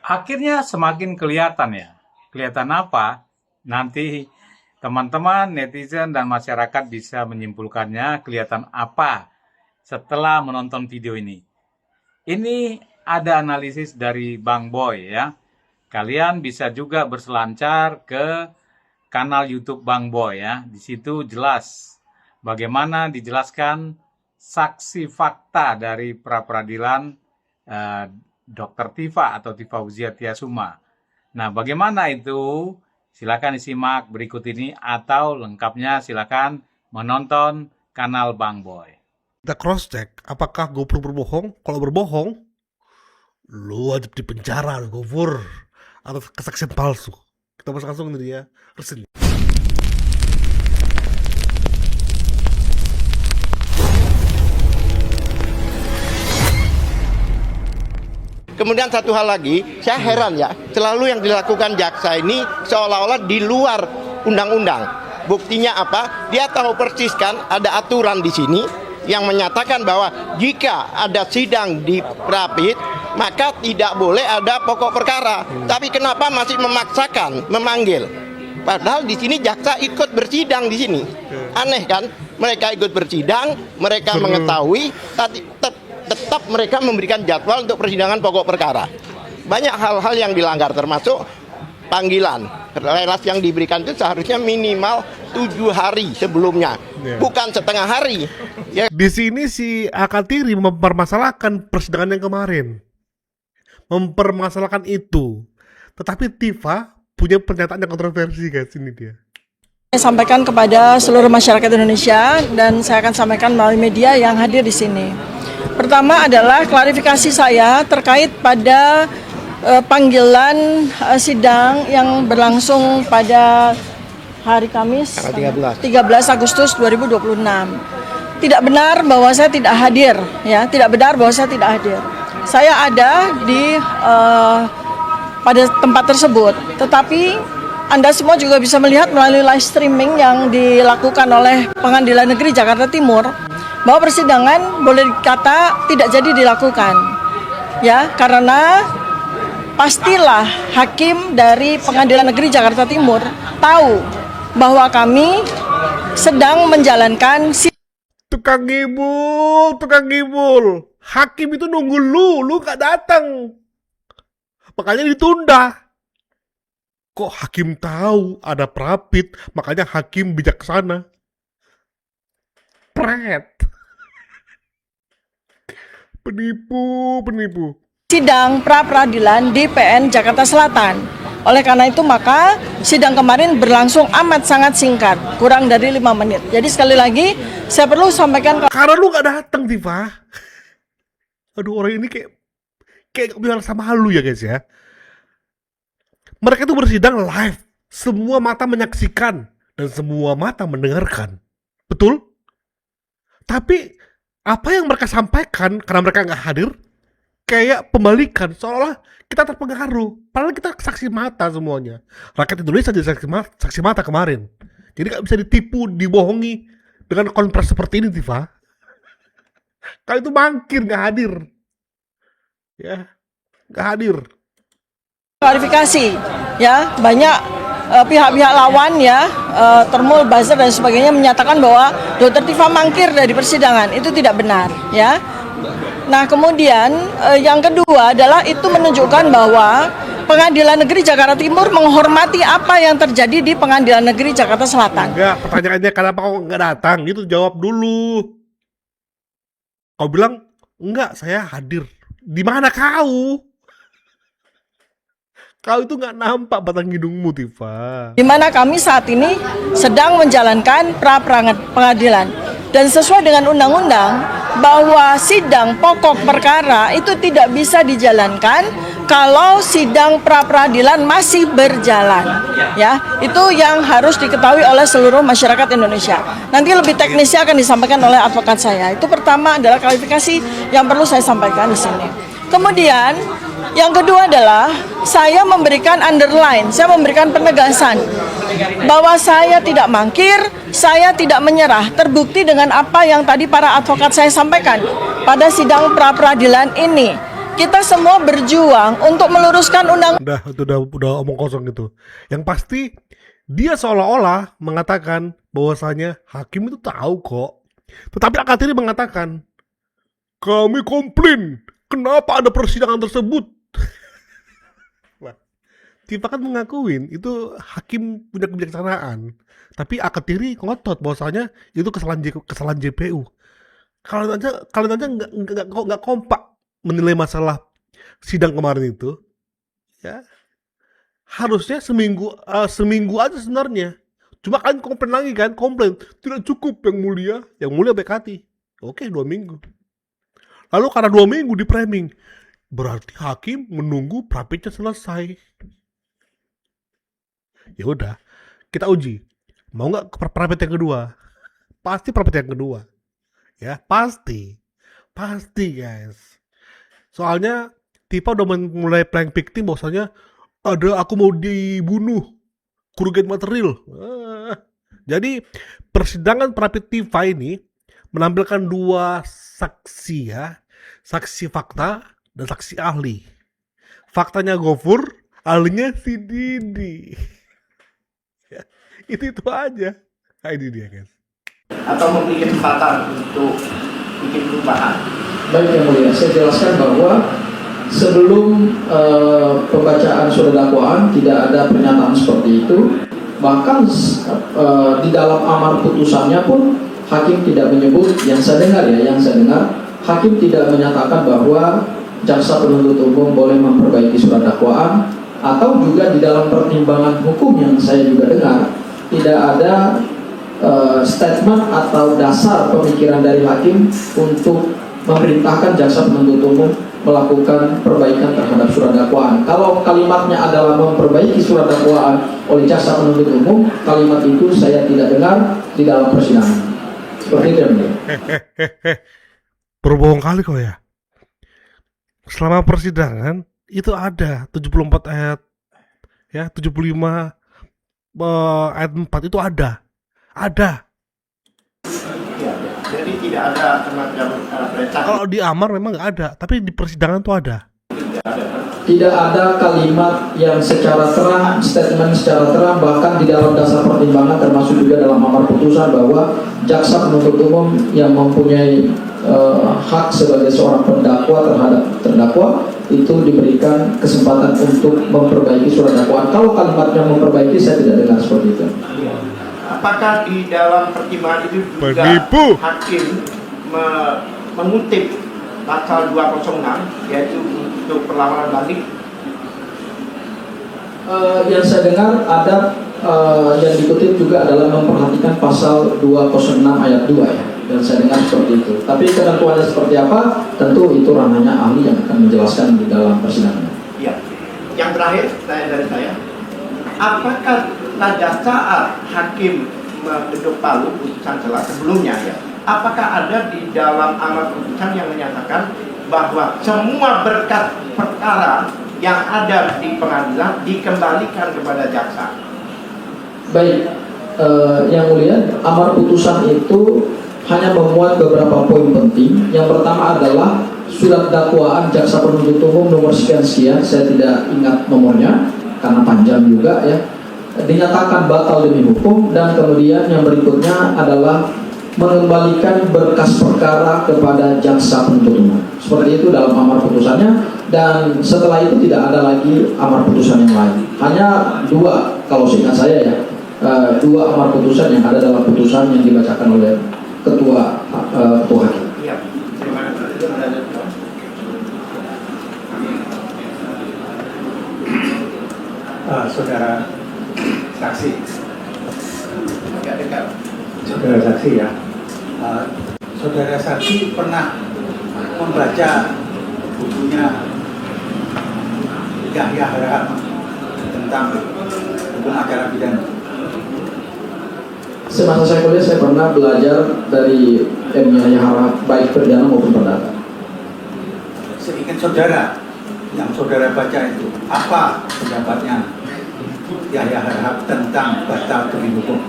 Akhirnya semakin kelihatan ya. Kelihatan apa? Nanti teman-teman netizen dan masyarakat bisa menyimpulkannya kelihatan apa setelah menonton video ini. Ini ada analisis dari Bang Boy ya. Kalian bisa juga berselancar ke kanal YouTube Bang Boy ya. Di situ jelas bagaimana dijelaskan saksi fakta dari pra-peradilan Dr. Tifa atau Tifa Fauzia Tiasuma. Nah, bagaimana itu? Silakan disimak berikut ini atau lengkapnya silakan menonton kanal Bang Boy. Kita cross check apakah GoPro berbohong. Kalau berbohong, lu wajib dipenjara lu GoPro atau kesaksian palsu. Kita masuk langsung nih ya, resin. Kemudian satu hal lagi, saya heran ya, selalu yang dilakukan jaksa ini seolah-olah di luar undang-undang. Buktinya apa? Dia tahu persis kan ada aturan di sini yang menyatakan bahwa jika ada sidang di Rapid, maka tidak boleh ada pokok perkara. Tapi kenapa masih memaksakan memanggil? Padahal di sini jaksa ikut bersidang di sini. Aneh kan? Mereka ikut bersidang, mereka mengetahui, tapi tetap mereka memberikan jadwal untuk persidangan pokok perkara. Banyak hal-hal yang dilanggar termasuk panggilan. Relasi yang diberikan itu seharusnya minimal 7 hari sebelumnya, bukan setengah hari. Ya. Di sini si Akatiri mempermasalahkan persidangan yang kemarin, mempermasalahkan itu. Tetapi Tifa punya pernyataan yang kontroversi guys, ini dia. Saya sampaikan kepada seluruh masyarakat Indonesia dan saya akan sampaikan melalui media yang hadir di sini. Pertama adalah klarifikasi saya terkait pada panggilan sidang yang berlangsung pada hari Kamis 13 Agustus 2026. Tidak benar bahwa saya tidak hadir, ya, tidak benar bahwa saya tidak hadir. Saya ada di pada tempat tersebut, tetapi Anda semua juga bisa melihat melalui live streaming yang dilakukan oleh Pengadilan Negeri Jakarta Timur bahwa persidangan boleh dikata tidak jadi dilakukan, ya, karena pastilah hakim dari Pengadilan Negeri Jakarta Timur tahu bahwa kami sedang menjalankan Tukang ngibul. Hakim itu nunggu lu gak datang. Makanya ditunda. Kok hakim tahu ada Rapid, makanya hakim bijaksana. Pret. Penipu. sidang pra-peradilan di PN Jakarta Selatan. Oleh karena itu maka sidang kemarin berlangsung amat sangat singkat, kurang dari 5 menit. Jadi sekali lagi saya perlu sampaikan karena lu gak datang, Tifa. Aduh, orang ini kayak gak bilang sama lu ya guys ya. Mereka itu bersidang live, semua mata menyaksikan dan semua mata mendengarkan. Betul? Tapi apa yang mereka sampaikan karena mereka nggak hadir kayak pembalikan, seolah kita terpengaruh. Padahal kita saksi mata semuanya. Rakyat Indonesia jadi saksi mata kemarin. Jadi nggak bisa ditipu, dibohongi dengan konfres seperti ini, Tifa. Kalau itu mangkir, nggak hadir. Ya, nggak hadir. klarifikasi, ya, banyak pihak-pihak lawan, ya, Termul, buzzer dan sebagainya menyatakan bahwa Dr. Tifa mangkir dari persidangan. Itu tidak benar, ya. Nah, kemudian yang kedua adalah itu menunjukkan bahwa Pengadilan Negeri Jakarta Timur menghormati apa yang terjadi di Pengadilan Negeri Jakarta Selatan. Enggak, pertanyaannya kenapa kau nggak datang? Itu jawab dulu. Kau bilang, enggak, saya hadir. Di mana kau? Kau itu nggak nampak batang hidungmu, Tifa. Di mana kami saat ini sedang menjalankan pra-pengadilan. Dan sesuai dengan undang-undang bahwa sidang pokok perkara itu tidak bisa dijalankan kalau sidang pra-peradilan masih berjalan. Ya, itu yang harus diketahui oleh seluruh masyarakat Indonesia. Nanti lebih teknisnya akan disampaikan oleh advokat saya. Itu pertama adalah klarifikasi yang perlu saya sampaikan di sini. Kemudian yang kedua adalah saya memberikan underline, saya memberikan penegasan bahwa saya tidak mangkir, saya tidak menyerah. Terbukti dengan apa yang tadi para advokat saya sampaikan pada sidang pra-peradilan ini. kita semua berjuang untuk meluruskan undang Itu udah omong kosong gitu. Yang pasti dia seolah-olah mengatakan bahwasanya hakim itu tahu kok. Tetapi Akatiri mengatakan, kami komplain, kenapa ada persidangan tersebut? Wah, Tifa kan mengakuin itu hakim punya kebijaksanaan. Tapi Akatiri ngotot bahwasanya itu kesalahan JPU. Kalian aja nggak kompak menilai masalah sidang kemarin itu, ya. Harusnya seminggu aja sebenarnya. Cuma kan komplain tidak cukup yang mulia baik hati. Oke, 2 minggu. Lalu karena 2 minggu di framing, berarti hakim menunggu pra-pitnya selesai. Ya udah, kita uji. Mau nggak pra-pit yang kedua? Pasti pra-pit yang kedua. Ya, pasti guys. Soalnya Tifa udah mulai playing victim bahwasanya aku mau dibunuh, kerugian material. Jadi persidangan pra-pit Tifa ini menampilkan 2 saksi ya, saksi fakta dan saksi ahli. Faktanya Gofur, ahlinya si Didi. Ya, itu aja. Nah, ini dia guys. Atau memberi kesempatan untuk bikin perubahan. Baik yang mulia, saya jelaskan bahwa sebelum pembacaan surat dakwaan tidak ada pernyataan seperti itu. Bahkan di dalam amar putusannya pun hakim tidak menyebut, yang saya dengar hakim tidak menyatakan bahwa jaksa penuntut umum boleh memperbaiki surat dakwaan, atau juga di dalam pertimbangan hukum yang saya juga dengar tidak ada statement atau dasar pemikiran dari hakim untuk memerintahkan jaksa penuntut umum melakukan perbaikan terhadap surat dakwaan. Kalau kalimatnya adalah memperbaiki surat dakwaan oleh jaksa penuntut umum, kalimat itu saya tidak dengar di dalam persidangan. Seperti itu ya. Berbohong kali kok ya. Selama persidangan itu ada 74 ayat ya, 75 ayat 4 itu ada. Ya, jadi tidak ada semacam perintah. Kalau di amar memang nggak ada, tapi di persidangan tuh ada. Tidak ada kalimat yang secara terang, statement secara terang, bahkan di dalam dasar pertimbangan termasuk juga dalam amar putusan bahwa jaksa penuntut umum yang mempunyai hak sebagai seorang pendakwa terhadap terdakwa itu diberikan kesempatan untuk memperbaiki surat dakwaan. Kalau kalimatnya memperbaiki, saya tidak dengar seperti itu. Apakah di dalam pertimbangan itu juga Penipu. hakim mengutip pasal 206 yaitu untuk perlawanan banding? Yang saya dengar ada yang dikutip juga adalah memperhatikan pasal 206 ayat 2 ya. Dan saya dengar seperti itu. Tapi ketentuannya seperti apa, tentu itu ranahnya ahli yang akan menjelaskan di dalam persidangan. Ya. Yang terakhir dari saya, apakah pada saat hakim mengetuk palu putusan sebelumnya ya, apakah ada di dalam amar putusan yang menyatakan bahwa semua berkas perkara yang ada di pengadilan dikembalikan kepada jaksa? Baik, yang mulia, amar putusan itu hanya memuat beberapa poin penting. Yang pertama adalah surat dakwaan jaksa penuntut umum nomor sekian-sekian, saya tidak ingat nomornya karena panjang juga ya, dinyatakan batal demi hukum. Dan kemudian yang berikutnya adalah mengembalikan berkas perkara kepada jaksa penuntut umum. Seperti itu dalam amar putusannya. Dan setelah itu tidak ada lagi amar putusan yang lain. Hanya 2 kalau seingat saya ya, 2 amar putusan yang ada dalam putusan yang dibacakan oleh ketua hakim. Iya. Terima kasih. Saudara saksi, Dekat. saudara saksi ya, saudara saksi pernah membaca bukunya Yahya Harahap tentang hukum acara pidana. Semasa saya kuliah, saya pernah belajar dari Yahya Harahap baik pidana maupun perdata. Seingat saudara, yang saudara baca itu, apa pendapatnya Yahya Harahap tentang batal demi hukum?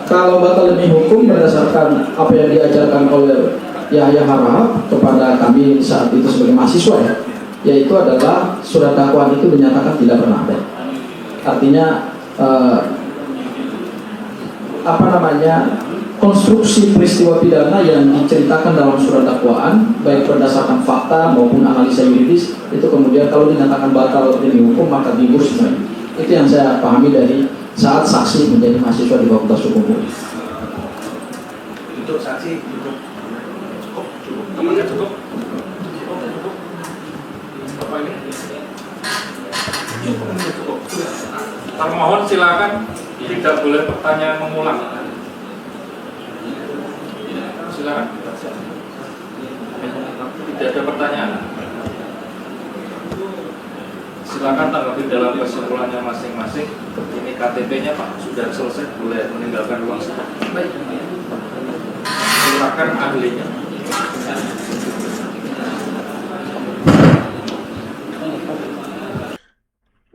Kalau batal demi hukum berdasarkan apa yang diajarkan oleh Yahya Harahap kepada kami saat itu sebagai mahasiswa ya, yaitu adalah surat dakwaan itu dinyatakan tidak pernah ada. Artinya konstruksi peristiwa pidana yang diceritakan dalam surat dakwaan baik berdasarkan fakta maupun analisa yuridis itu kemudian kalau dinyatakan batal demi hukum maka gugur semuanya. Itu yang saya pahami dari saat saksi menjadi mahasiswa di Fakultas Hukum. Untuk saksi cukup. Apa ini? Cukup. Termohon silakan, tidak boleh pertanyaan mengulang. Silakan. Tidak ada pertanyaan. Silakan tanggapi dalam kesimpulannya masing-masing. Ini KTP-nya Pak sudah selesai, boleh meninggalkan ruang sidang. Baik. Silakan ahlinya.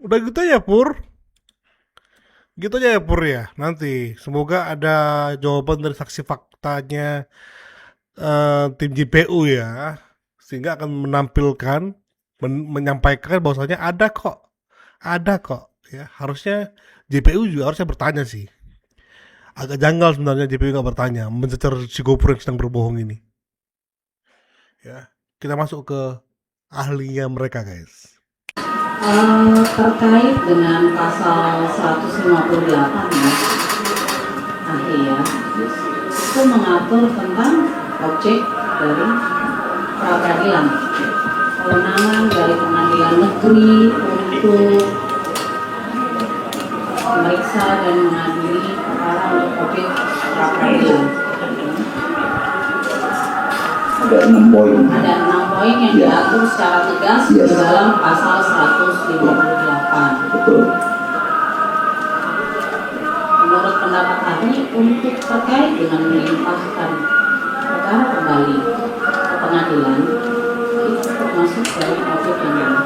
Udah gitu ya Pur. Gitu aja ya Pur ya. Nanti semoga ada jawaban dari saksi faktanya tim JPU ya, sehingga akan menampilkan menyampaikan bahwasanya ada kok ya. Harusnya JPU juga harusnya bertanya sih. Agak janggal sebenarnya JPU nggak bertanya mencecar si GoPro yang sedang berbohong ini ya. Kita masuk ke ahlinya mereka guys. Terkait dengan pasal 158 ya, ahli ya, itu mengatur tentang objek dari pra-peradilan, kewenangan dari pengadilan negeri untuk memeriksa dan mengadili perkara untuk objek pra-peradilan. Ada 6 poin. Ada 6 poin yang diatur secara tegas di dalam pasal 158. Betul. Menurut pendapat ahli, untuk terkait dengan melimpahkan perkara kembali ke pengadilan, itu termasuk dari objek yang mana?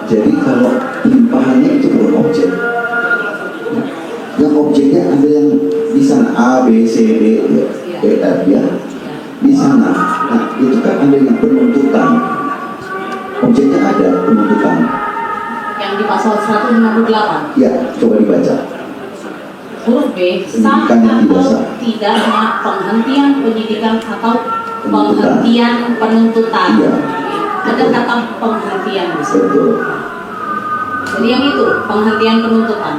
Jadi kalau limpahannya itu bukan objek, yang objeknya ada yang di sana A, B, C, D, E, F ya, di sana. Nah itu kan ada yang penuntutan, objeknya ada penuntutan. Yang di pasal 158. Ya, coba dibaca. Huruf B, sah atau tidaknya penghentian penyidikan atau penghentian penuntutan. Iya. Ada kata penghentian di situ. Betul. Jadi yang itu penghentian penuntutan.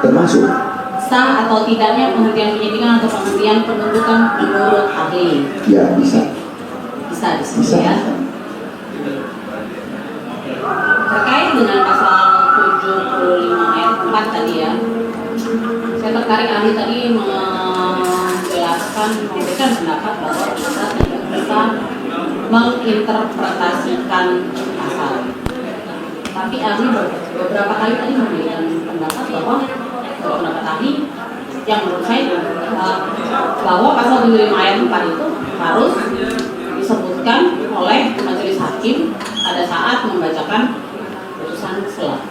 Termasuk. Sah atau tidaknya penghentian penyidikan atau penghentian penuntutan menurut ahli. Ya bisa. Bisa di sini Bisa. ya. Terkait dengan pasal 75 ayat 4 tadi ya. Saya tertarik ahli tadi menjelaskan, memberikan pendapat bahwa kita tidak bisa menginterpretasikan pasal. Tapi ahli beberapa kali tadi memberikan pendapat bahwa pendapat ahli yang menurut saya bahwa pasal 75 ayat 4 itu harus disebutkan oleh majelis hakim pada saat membacakan putusan selah.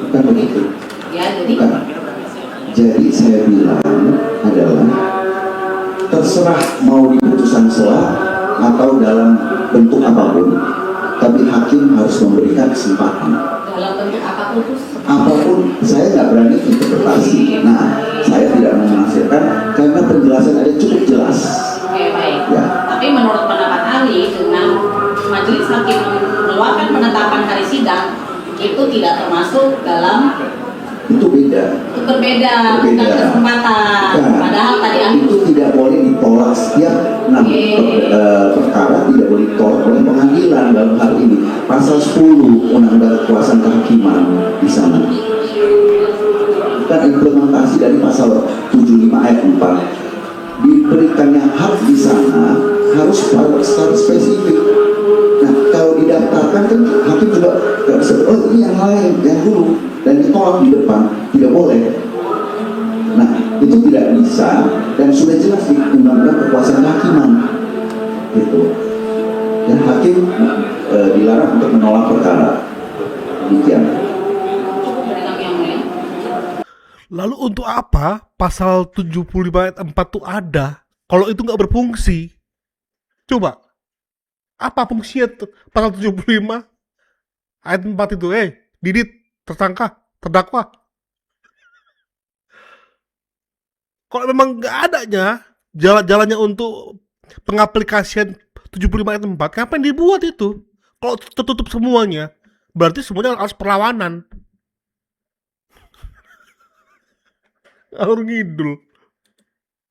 Bukan begitu. Ya, jadi Bukan. Jadi saya bilang adalah terserah mau di putusan selah atau dalam bentuk apapun, tapi hakim harus memberikan kesempatan. dalam bentuk apapun itu Apapun, saya nggak berani interpretasi. Nah, saya tidak menafsirkan karena penjelasan ada cukup jelas. oke, baik. Ya. Tapi menurut pendapat ahli, dengan majelis hakim mengeluarkan penetapan hari sidang itu tidak termasuk dalam, Itu beda. itu berbeda, bukan Berbeda. kesempatan. Nah, Padahal tadi ahli itu tidak boleh ditolak setiap perkara tidak boleh ditolak oleh pengadilan dalam hal ini. Pasal 10 Undang-Undang Kekuasaan Kehakiman di sana. Bukan implementasi dari pasal 75 ayat 4. Diberikannya hak di sana harus secara spesifik. Nah, kalau didaftarkan kan hakim juga nggak bisa, oh ini yang lain, yang dulu, dan ditolak di depan, tidak boleh. Nah, itu tidak bisa dan sudah jelas di Undang-Undang Kekuasaan Kehakiman, gitu. Dan hakim dilarang untuk menolak perkara. Demikian. dari kami yang mulia. Lalu untuk apa pasal 75 ayat 4 tuh ada kalau itu nggak berfungsi? Coba, apa fungsinya pasal 75 ayat 4 itu? Didit, tersangka, terdakwa. Kalau memang nggak adanya jalannya untuk pengaplikasian 75 ayat 4, ngapain dibuat itu? Kalau tertutup semuanya, berarti semuanya harus perlawanan. Alur ngidul.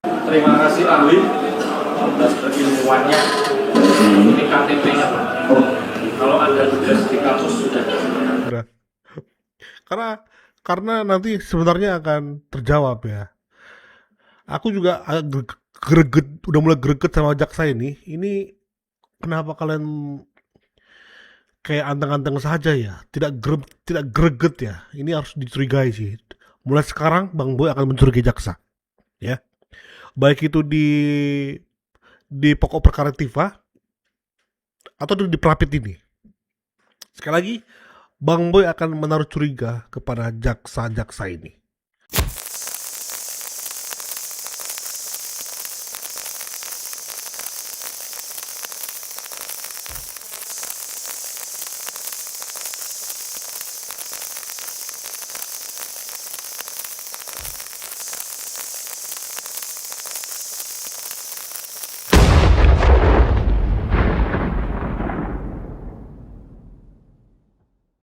Terima kasih ahli atas keilmuannya. Ini KTP-nya Pak. Kalau ada tugas di kampus sudah. Udah. Karena nanti sebenarnya akan terjawab ya. Aku juga agak greget, udah mulai greget sama jaksa ini. Ini kenapa kalian kayak anteng-anteng saja ya? Tidak greget ya. Ini harus dicurigai sih. Mulai sekarang Bang Boy akan mencurigai jaksa. Ya. Baik itu di pokok perkara Tifa atau di pelapis ini. Sekali lagi, Bang Boy akan menaruh curiga kepada jaksa-jaksa ini.